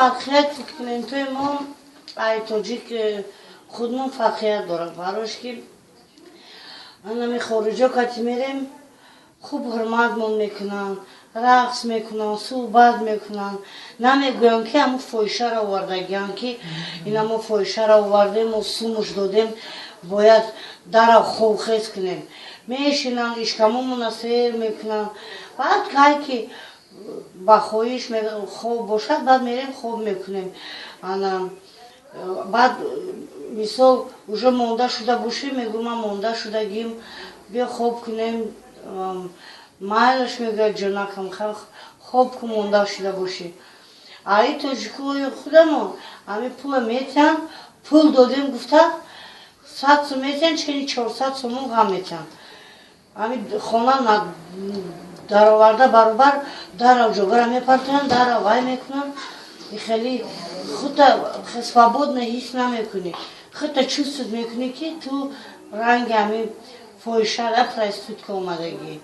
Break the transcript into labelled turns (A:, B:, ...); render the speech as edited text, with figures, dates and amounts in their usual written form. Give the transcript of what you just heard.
A: фарқият фикментои мо ай тоҷик худмон фарқият дорад барош ки анами хориҷо кати мерем хуб ҳурматмон мекунанд, рақс мекунанд, суҳбат мекунанд, намегӯянд ки ҳамун фоҳишаро овардагиянд ки ина мо фоҳишаро овардем, мо сумуш додем, бояд дарро ховхез кунем. Мешинанд, ишкамонмона сер мекунанд. Баъд кай ки ба хоҳиш хоб бошад, баъд мерем хоб мекунем. Баъд мисол уже монда шуда бошем, мегӯям ман монда шудагим, биё хоб кунем. Майлаш мегӯяд ҷонакам, хоб кун монда шуда бошӣ. Аи тоҷикои худамон ҳами пула метиҳанд, пул додем гуфта 100 сом метиҳанд, чени 400 сомон ғам метиҳанд. Ҳами хона дароварда баробар дарро ҷогара мепартоянд, дарро вай мекунанд. Хеле худта свободно ҳис намекунӣ. Худта чувствует мекунӣ ки ту ранги ҳамин фоҳишара проститутка омадагӣ.